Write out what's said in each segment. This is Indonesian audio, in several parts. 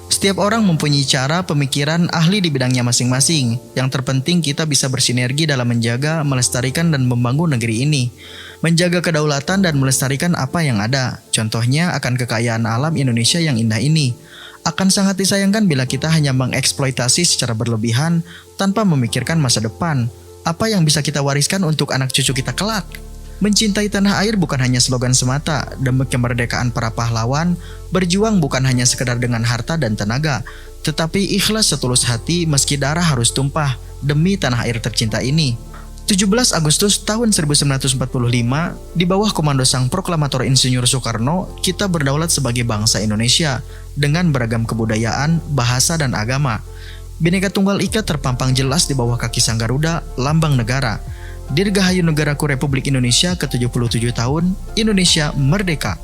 Setiap orang mempunyai cara, pemikiran, ahli di bidangnya masing-masing. Yang terpenting kita bisa bersinergi dalam menjaga, melestarikan, dan membangun negeri ini. Menjaga kedaulatan dan melestarikan apa yang ada. Contohnya akan kekayaan alam Indonesia yang indah ini. Akan sangat disayangkan bila kita hanya mengeksploitasi secara berlebihan tanpa memikirkan masa depan. Apa yang bisa kita wariskan untuk anak cucu kita kelak? Mencintai tanah air bukan hanya slogan semata, demi kemerdekaan para pahlawan, berjuang bukan hanya sekedar dengan harta dan tenaga, tetapi ikhlas setulus hati meski darah harus tumpah demi tanah air tercinta ini. 17 Agustus tahun 1945, di bawah komando sang proklamator Insinyur Soekarno, kita berdaulat sebagai bangsa Indonesia dengan beragam kebudayaan, bahasa, dan agama. Bhinneka Tunggal Ika terpampang jelas di bawah kaki sang Garuda, lambang negara. Dirgahayu Negaraku Republik Indonesia ke-77 tahun, Indonesia Merdeka.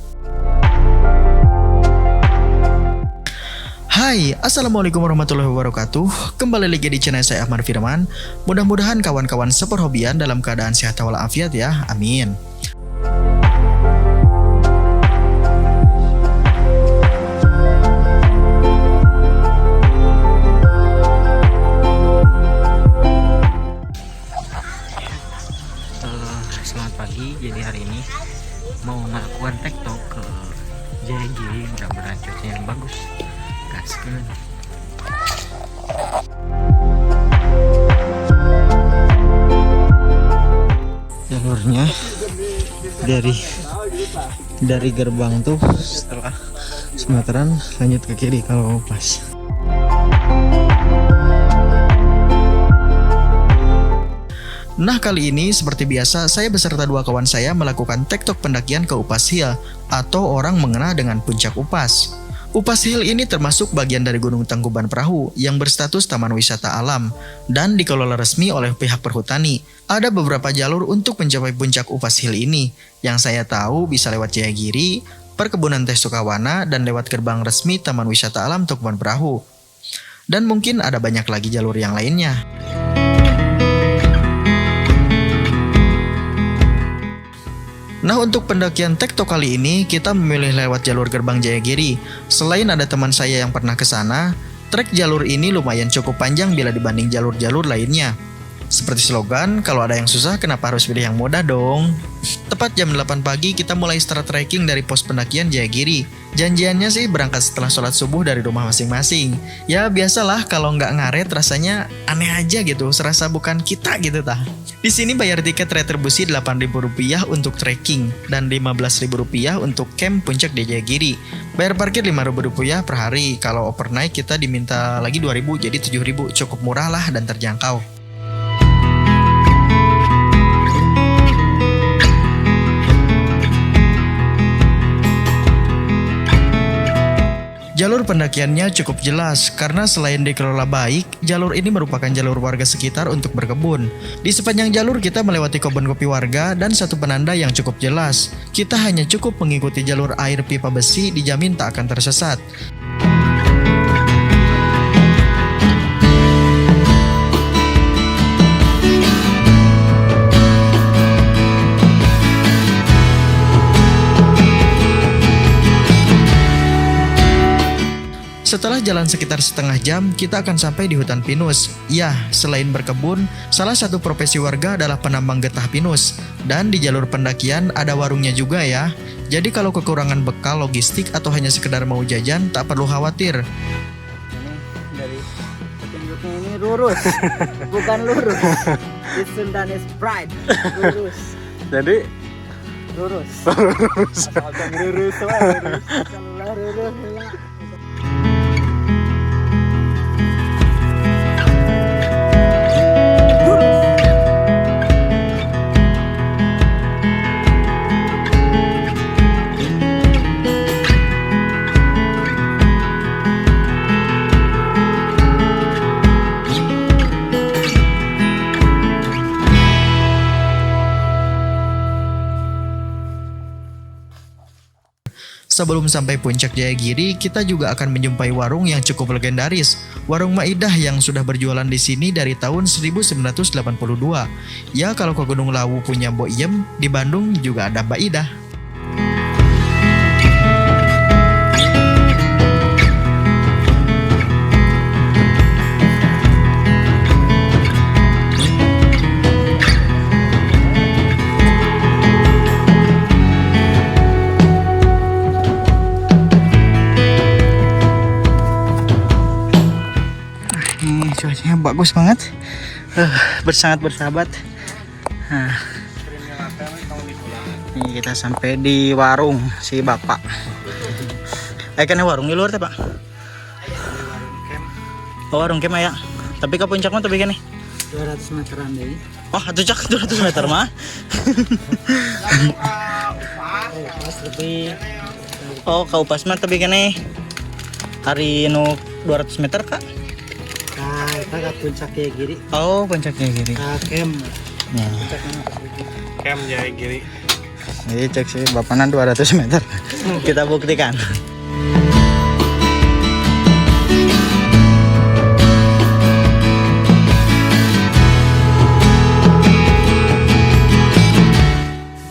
Hai, Assalamualaikum warahmatullahi wabarakatuh. Kembali lagi di channel saya Ahmad Firman. Mudah-mudahan kawan-kawan seperhobian dalam keadaan sehat walafiat ya, amin. Selamat pagi, jadi hari ini mau melakukan TikTok ke JG, mudah-mudahan cuacanya yang bagus. Gaskeun. Jalurnya dari gerbang tuh setelah Sumatera lanjut ke kiri kalau pas. Nah, kali ini seperti biasa saya beserta dua kawan saya melakukan TikTok pendakian ke Upas Hill atau orang mengenal dengan Puncak Upas. Upas Hill ini termasuk bagian dari Gunung Tangkuban Perahu yang berstatus Taman Wisata Alam dan dikelola resmi oleh pihak perhutani. Ada beberapa jalur untuk mencapai Puncak Upas Hill ini. Yang saya tahu bisa lewat Jayagiri, Perkebunan Teh Sukawana, dan lewat gerbang resmi Taman Wisata Alam Tangkuban Perahu. Dan mungkin ada banyak lagi jalur yang lainnya. Nah, untuk pendakian TikTok kali ini kita memilih lewat jalur gerbang Jayagiri. Selain ada teman saya yang pernah ke sana, trek jalur ini lumayan cukup panjang bila dibanding jalur-jalur lainnya. Seperti slogan, kalau ada yang susah kenapa harus pilih yang mudah dong? Tepat jam 8 pagi kita mulai start trekking dari pos pendakian Jayagiri. Janjiannya sih berangkat setelah sholat subuh dari rumah masing-masing. Ya biasalah kalau nggak ngaret rasanya aneh aja gitu, serasa bukan kita gitu tah. Di sini bayar tiket retribusi Rp8.000 untuk trekking dan Rp15.000 untuk camp puncak di Jayagiri. Bayar parkir Rp5.000 per hari. Kalau overnight kita diminta lagi Rp2.000 jadi Rp7.000, cukup murah lah dan terjangkau. Jalur pendakiannya cukup jelas karena selain dikelola baik, jalur ini merupakan jalur warga sekitar untuk berkebun. Di sepanjang jalur kita melewati kebun kopi warga dan satu penanda yang cukup jelas. Kita hanya cukup mengikuti jalur air pipa besi dijamin tak akan tersesat. Setelah jalan sekitar setengah jam, kita akan sampai di hutan pinus. Ya, selain berkebun, salah satu profesi warga adalah penambang getah pinus. Dan di jalur pendakian ada warungnya juga ya. Jadi kalau kekurangan bekal logistik atau hanya sekedar mau jajan, tak perlu khawatir. Ini dari petunjuknya ini lurus, bukan lurus. Di Sundanese Pride, lurus. Jadi Lurus. lurus. Asalkan lurus, lurus. Kalau lurus, lah. Sebelum sampai puncak Jayagiri, kita juga akan menjumpai warung yang cukup legendaris. Warung Maidah yang sudah berjualan di sini dari tahun 1982. Ya kalau ke Gunung Lawu punya Mbok Iem, di Bandung juga ada Mbak Idah. bagus banget. Bersangat bersahabat. Nah, ini kita sampai di warung si bapak. Kan warung di luar teh pak. Oh, warung camp ya. Tapi ke puncak mah tapi kan nih 200 meteran deh. oh atuh cak 200 meter mah. Pas lebih Oh kau pas mah tapi kan nih hari nu 200 meter kak. kita ke puncak Jaya Giri. Oh puncaknya gini. Camp. Nih. Camp Jaya Giri. Jadi cek sih bapaknya 200 meter. Kita buktikan.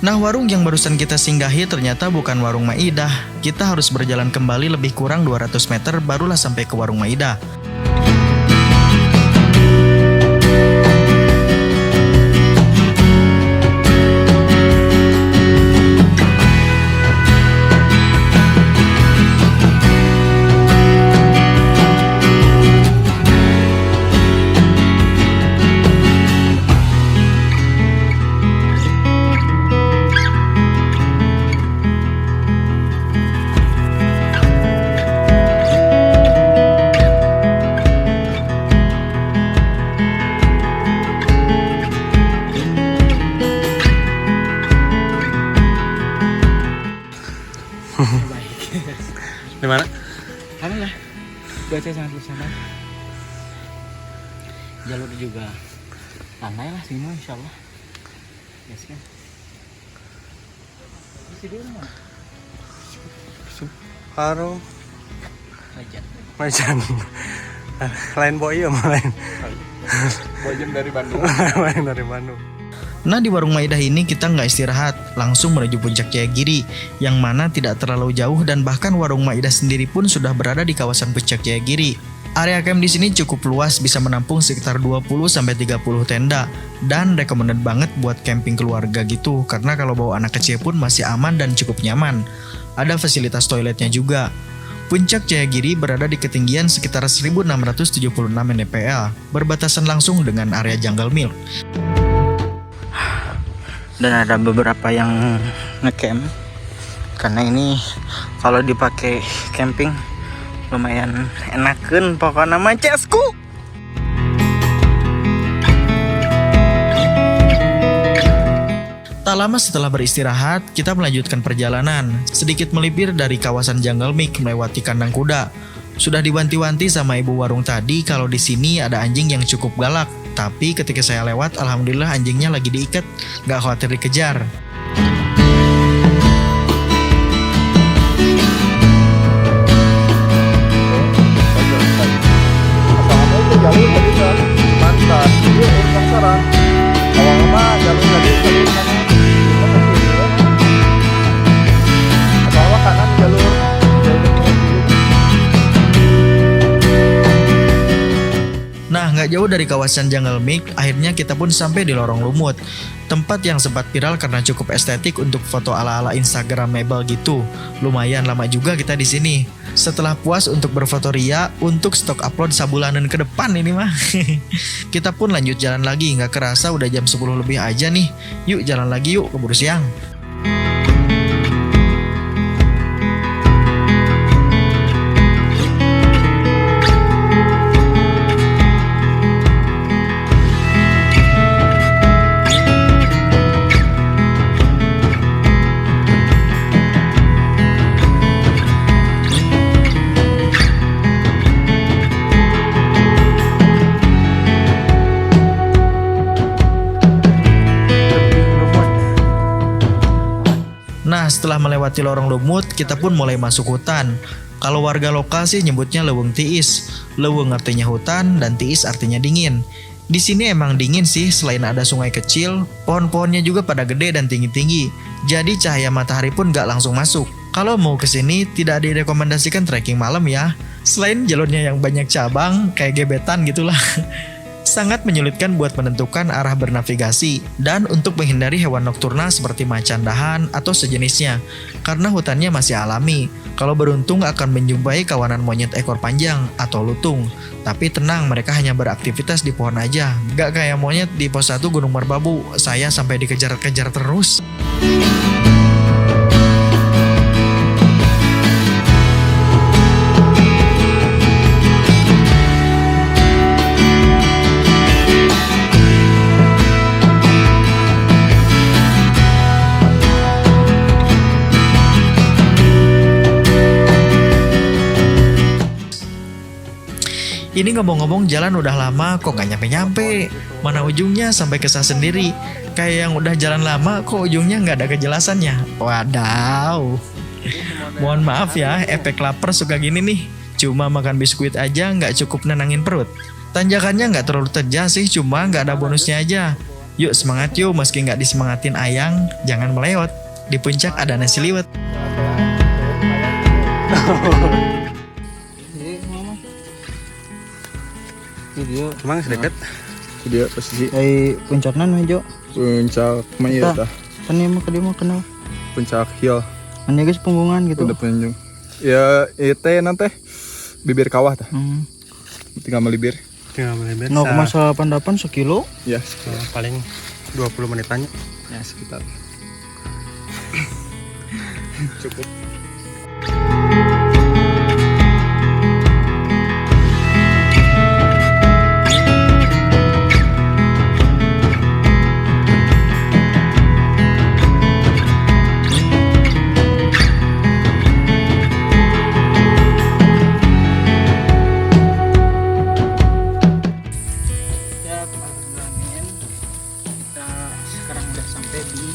Nah, warung yang barusan kita singgahi ternyata bukan warung Maidah. Kita harus berjalan kembali lebih kurang 200 meter barulah sampai ke warung Maidah. Di mana? Alhamdulillah cuaca sangat bersahabat. Jalur juga landai lah sini insya Allah. Yes kan. Haro. Rajan. Macan. Lain boy ya lain. Bojem dari Bandung. Lain dari Bandung. Nah, di warung Maidah ini kita nggak istirahat, langsung menuju puncak Jaya Giri, yang mana tidak terlalu jauh dan bahkan warung Maidah sendiri pun sudah berada di kawasan puncak Jaya Giri. Area camp di sini cukup luas, bisa menampung sekitar 20-30 tenda, dan recommended banget buat camping keluarga gitu, karena kalau bawa anak kecil pun masih aman dan cukup nyaman. Ada fasilitas toiletnya juga. Puncak Jaya Giri berada di ketinggian sekitar 1676 mdpl, berbatasan langsung dengan area Jungle Milk. Dan ada beberapa yang ngecamp karena ini kalau dipakai camping lumayan enakeun pokoknya mah casku. Tak lama setelah beristirahat, kita melanjutkan perjalanan, sedikit melipir dari kawasan Jungle Milk melewati kandang kuda. Sudah diwanti-wanti sama ibu warung tadi kalau di sini ada anjing yang cukup galak. Tapi ketika saya lewat, alhamdulillah anjingnya lagi diikat, gak khawatir dikejar. Nah, nggak jauh dari kawasan Jungle Milk, akhirnya kita pun sampai di Lorong Lumut. Tempat yang sempat viral karena cukup estetik untuk foto ala-ala Instagramable gitu. Lumayan lama juga kita di sini. Setelah puas untuk berfoto ria, untuk stok upload sabulanan ke depan ini mah. Kita pun lanjut jalan lagi, nggak kerasa udah jam 10 lebih aja nih. Yuk jalan lagi yuk, keburu siang. Nah, setelah melewati Lorong Lumut, kita pun mulai masuk hutan. Kalau warga lokal sih nyebutnya Leuweung Tiis. Leuweung artinya hutan dan Tiis artinya dingin. Di sini emang dingin sih, selain ada sungai kecil, pohon-pohonnya juga pada gede dan tinggi-tinggi. Jadi cahaya matahari pun gak langsung masuk. Kalau mau ke sini tidak direkomendasikan trekking malam ya. Selain jalurnya yang banyak cabang, kayak gebetan gitulah. sangat menyulitkan buat menentukan arah bernavigasi dan untuk menghindari hewan nokturnal seperti macan dahan atau sejenisnya karena hutannya masih alami. Kalau beruntung akan menjumpai kawanan monyet ekor panjang atau lutung. Tapi tenang, mereka hanya beraktivitas di pohon aja. Gak kayak monyet di pos 1 Gunung Merbabu, saya sampai dikejar-kejar terus. Ini ngomong-ngomong jalan udah lama kok gak nyampe-nyampe. Mana ujungnya sampai kesah sendiri. Kayak yang udah jalan lama kok ujungnya gak ada kejelasannya. Wadaw. Mohon maaf ya, efek lapar suka gini nih. Cuma makan biskuit aja gak cukup nenangin perut. Tanjakannya gak terlalu terjal sih, cuma gak ada bonusnya aja. Yuk semangat yuk, meski gak disemangatin Ayang, jangan melewat. Di puncak ada nasi liwet. Video Cuma sedekat. Dia posisi puncaknya mejo. puncak Maya tah. Kan dia mau kenal. Puncak hill. Kan guys punggungan gitu. Udah penjung. Ya itu nanti bibir kawah tah. Tinggal melibir. Tinggal melebar. 0,88 sekilo. Ya, Paling 20 menitannya. ya sekitar. Cukup. Kita sekarang udah sampai di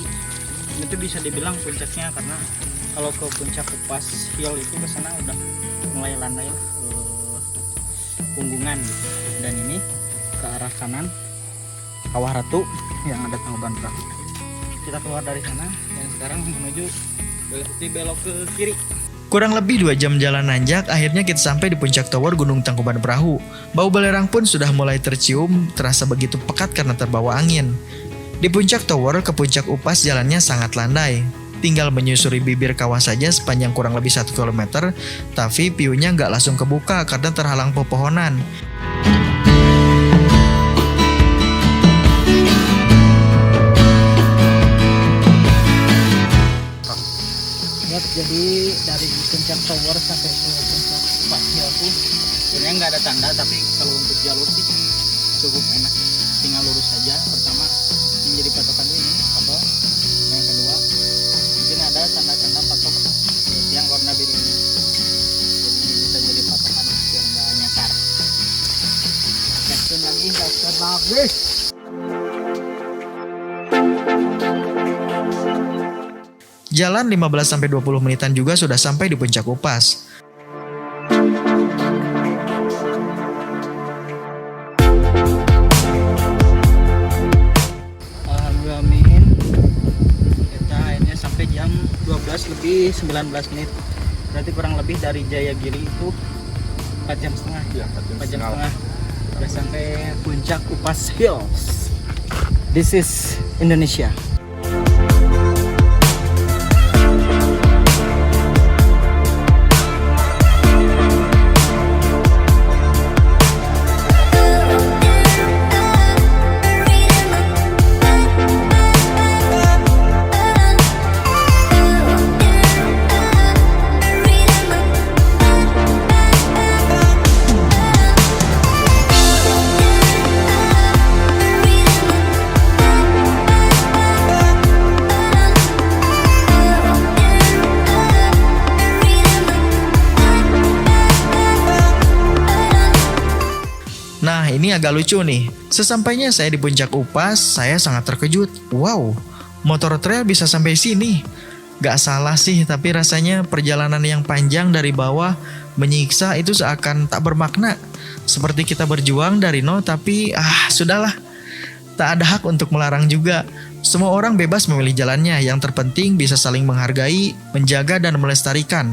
ini tuh bisa dibilang puncaknya karena kalau ke puncak Upas Hill itu ke sana udah mulai landai punggungan gitu. Dan ini ke arah kanan Kawah Ratu yang ada Tangkuban Perahu. Kita keluar dari sana dan sekarang menuju belok ke kiri. Kurang lebih 2 jam jalan nanjak, akhirnya kita sampai di puncak tower Gunung Tangkuban Perahu. Bau belerang pun sudah mulai tercium, terasa begitu pekat karena terbawa angin. Di puncak tower ke puncak Upas jalannya sangat landai. Tinggal menyusuri bibir kawah saja sepanjang kurang lebih 1 km, tapi view-nya nggak langsung kebuka karena terhalang pepohonan. Jadi dari puncak tower sampai ke puncak Upas Hill tuh sebenarnya nggak ada tanda, tapi kalau untuk jalur sih cukup enak, tinggal lurus saja. Pertama yang jadi patokan ini kabel, yang kedua mungkin ada tanda-tanda patok yang warna biru ini, jadi bisa jadi patokan biar nggak nyasar. Gaskan lagi. Jalan 15-20 menitan juga sudah sampai di puncak Upas. Alhamdulillah Min, kita akhirnya sampai jam 12 lebih 19 menit. Berarti kurang lebih dari Jayagiri itu 4 jam setengah. Ya, 4 jam setengah. Udah sampai puncak Upas Hills. This is Indonesia. Nah, ini agak lucu nih. Sesampainya saya di puncak Upas, saya sangat terkejut. Wow, motor trail bisa sampai sini. Gak salah sih, tapi rasanya perjalanan yang panjang dari bawah menyiksa itu seakan tak bermakna. Seperti kita berjuang dari nol, tapi sudahlah. Tak ada hak untuk melarang juga. Semua orang bebas memilih jalannya, yang terpenting bisa saling menghargai, menjaga dan melestarikan.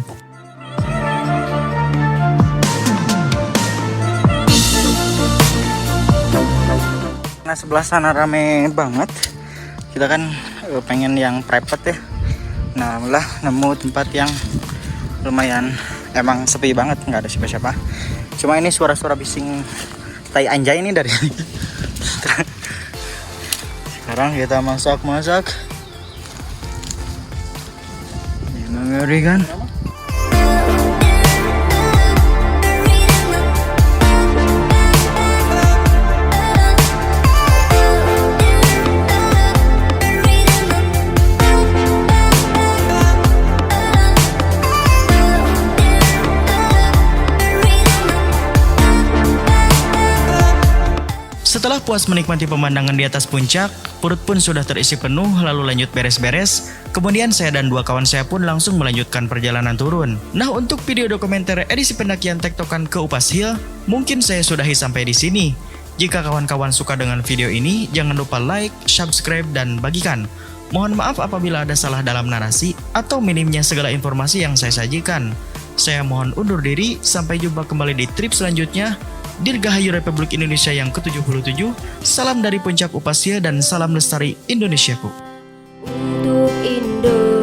karena sebelah sana rame banget, kita kan pengen yang private ya. Nah malah nemu tempat yang lumayan emang sepi banget, nggak ada siapa-siapa. Cuma ini suara-suara bising tai anjay ini dari sini. Sekarang kita masak. Ini mengerikan. Setelah puas menikmati pemandangan di atas puncak, perut pun sudah terisi penuh lalu lanjut beres-beres. Kemudian saya dan dua kawan saya pun langsung melanjutkan perjalanan turun. Nah, untuk video dokumenter edisi pendakian tektokan ke Upas Hill, mungkin saya sudahi sampai di sini. Jika kawan-kawan suka dengan video ini, jangan lupa like, subscribe, dan bagikan. Mohon maaf apabila ada salah dalam narasi atau minimnya segala informasi yang saya sajikan. Saya mohon undur diri, sampai jumpa kembali di trip selanjutnya. Dirgahayu Republik Indonesia yang ke-77, salam dari Puncak Upas Hill dan salam lestari Indonesiaku. Untuk Indo